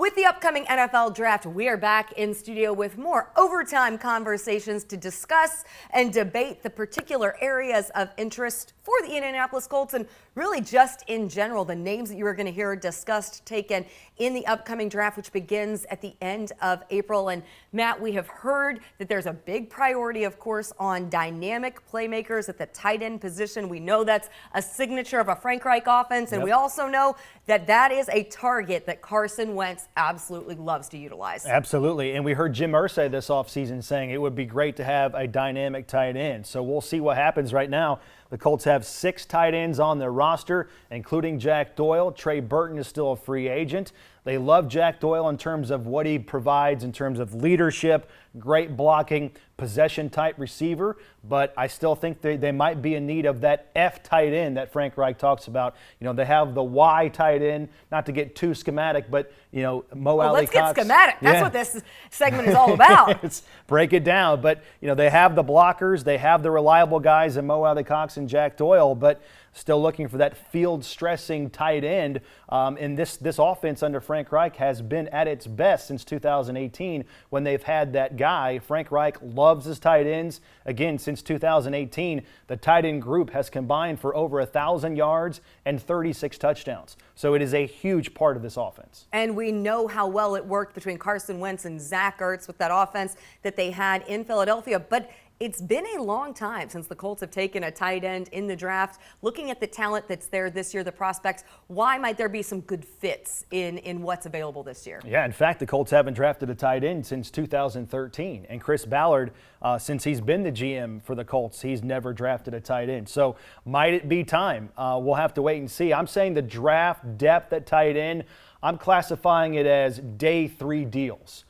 With the upcoming NFL draft, we are back in studio with more overtime conversations to discuss and debate the particular areas of interest for the Indianapolis Colts and really just in general, the names that you are going to hear discussed, taken in the upcoming draft, which begins at the end of April. And Matt, we have heard that there's a big priority, of course, on dynamic playmakers at the tight end position. We know that's a signature of a Frank Reich offense, and we also know that that is a target that Carson Wentz absolutely loves to utilize. Absolutely, and we heard Jim Irsay this offseason saying it would be great to have a dynamic tight end. So we'll see what happens right now. The Colts have 6 tight ends on their roster, including Jack Doyle. Trey Burton is still a free agent. They love Jack Doyle in terms of what he provides in terms of leadership, great blocking, possession-type receiver, but I still think they might be in need of that F tight end that Frank Reich talks about. You know, they have the Y tight end, not to get too schematic, but, you know, Let's get schematic. That's what this segment is all about. Let's break it down. But, you know, they have the blockers, they have the reliable guys in Mo Alley-Cox and Jack Doyle, but still looking for that field-stressing tight end. And this offense under Frank Reich has been at its best since 2018 when they've had that guy. Frank Reich loves his tight ends. Again, since 2018, the tight end group has combined for over 1,000 yards and 36 touchdowns. So it is a huge part of this offense. And we know how well it worked between Carson Wentz and Zach Ertz with that offense that they had in Philadelphia. But it's been a long time since the Colts have taken a tight end in the draft. Looking at the talent that's there this year, the prospects, why might there be some good fits in what's available this year? Yeah, in fact, the Colts haven't drafted a tight end since 2013. And Chris Ballard, since he's been the GM for the Colts, he's never drafted a tight end. So might it be time? We'll have to wait and see. I'm saying the draft depth at tight end, I'm classifying it as day 3 deals.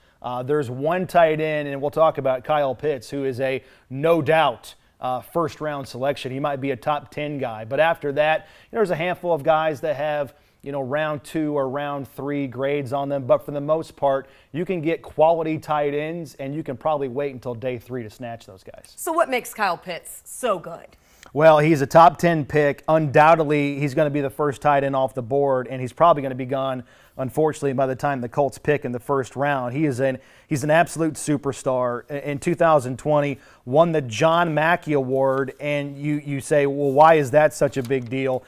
There's one tight end, and we'll talk about Kyle Pitts, who is a no doubt first-round selection. He might be a top 10 guy. But after that, there's a handful of guys that have, round 2 or round 3 grades on them. But for the most part, you can get quality tight ends, and you can probably wait until day 3 to snatch those guys. So what makes Kyle Pitts so good? Well, he's a top 10 pick. Undoubtedly, he's going to be the first tight end off the board, and he's probably going to be gone, unfortunately, by the time the Colts pick in the first round. He's an absolute superstar. In 2020, won the John Mackey Award, and you say, well, why is that such a big deal?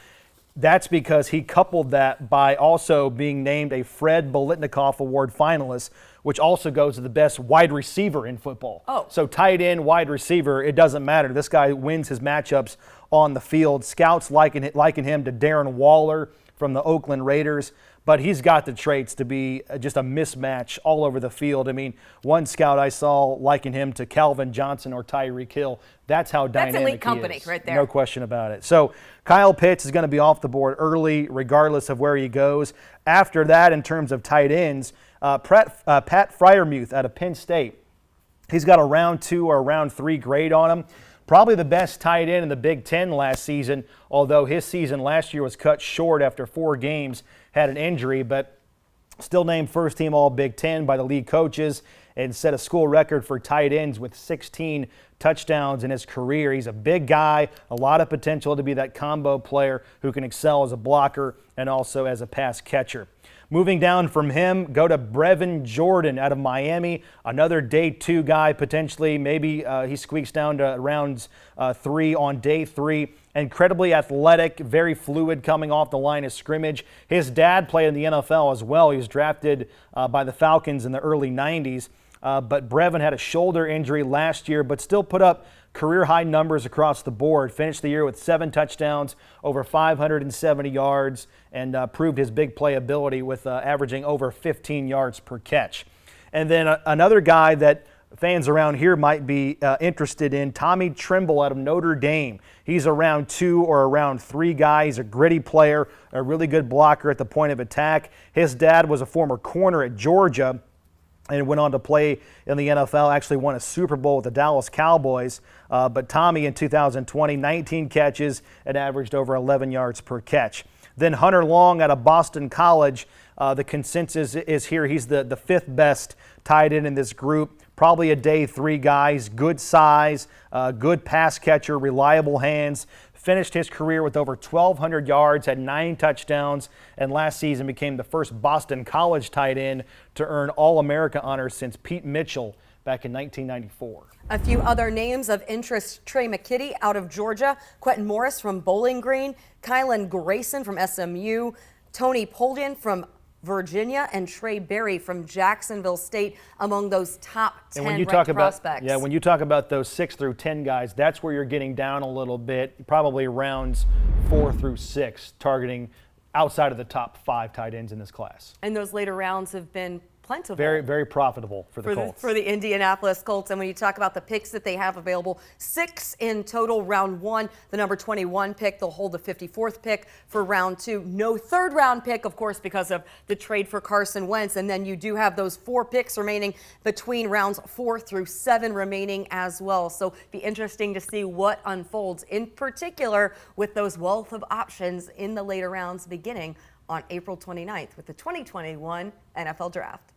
That's because he coupled that by also being named a Fred Biletnikoff Award finalist, which also goes to the best wide receiver in football. Oh. So tight end, wide receiver, it doesn't matter. This guy wins his matchups on the field. Scouts liken him to Darren Waller from the Oakland Raiders, but he's got the traits to be just a mismatch all over the field. I mean, one scout I saw likened him to Calvin Johnson or Tyreek Hill. That's how dynamic elite company he is. right there. No question about it. So Kyle Pitts is going to be off the board early, regardless of where he goes. After that, in terms of tight ends, Pat Fryermuth out of Penn State. He's got a round 2 or round 3 grade on him. Probably the best tight end in the Big Ten last season, although his season last year was cut short after 4 games, had an injury, but still named first team All Big Ten by the league coaches and set a school record for tight ends with 16 touchdowns in his career. He's a big guy, a lot of potential to be that combo player who can excel as a blocker and also as a pass catcher. Moving down from him, go to Brevan Jordan out of Miami, another day 2 guy potentially. Maybe he squeaks down to rounds 3 on day 3. Incredibly athletic, very fluid coming off the line of scrimmage. His dad played in the NFL as well. He was drafted by the Falcons in the early 90s. But Brevan had a shoulder injury last year, but still put up career-high numbers across the board. Finished the year with 7 touchdowns, over 570 yards, and proved his big playability with averaging over 15 yards per catch. And then another guy that fans around here might be interested in, Tommy Tremble out of Notre Dame. He's a round 2 or a round 3 guy. He's a gritty player, a really good blocker at the point of attack. His dad was a former corner at Georgia and went on to play in the NFL, actually won a Super Bowl with the Dallas Cowboys. But Tommy in 2020, 19 catches and averaged over 11 yards per catch. Then Hunter Long out of Boston College, the consensus is here. He's the 5th best tight end in this group. Probably a day 3 guy. He's good size, good pass catcher, reliable hands. finished his career with over 1,200 yards, had 9 touchdowns, and last season became the first Boston College tight end to earn All-America honors since Pete Mitchell back in 1994. A few other names of interest: Trey McKitty out of Georgia, Quentin Morris from Bowling Green, Kylan Grayson from SMU, Tony Polian from Virginia, and Trey Berry from Jacksonville State among those top 10 ranked prospects. When you talk about those 6 through 10 guys, that's where you're getting down a little bit, probably rounds 4 through 6, targeting outside of the top 5 tight ends in this class. And those later rounds have been plentiful. Very, very profitable for the Colts. For the Indianapolis Colts. And when you talk about the picks that they have available, 6 in total. Round 1, the number 21 pick. They'll hold the 54th pick for round 2. No third round pick, of course, because of the trade for Carson Wentz. And then you do have those 4 picks remaining between rounds 4 through 7 remaining as well. So be interesting to see what unfolds, in particular with those wealth of options in the later rounds beginning on April 29th with the 2021 NFL Draft.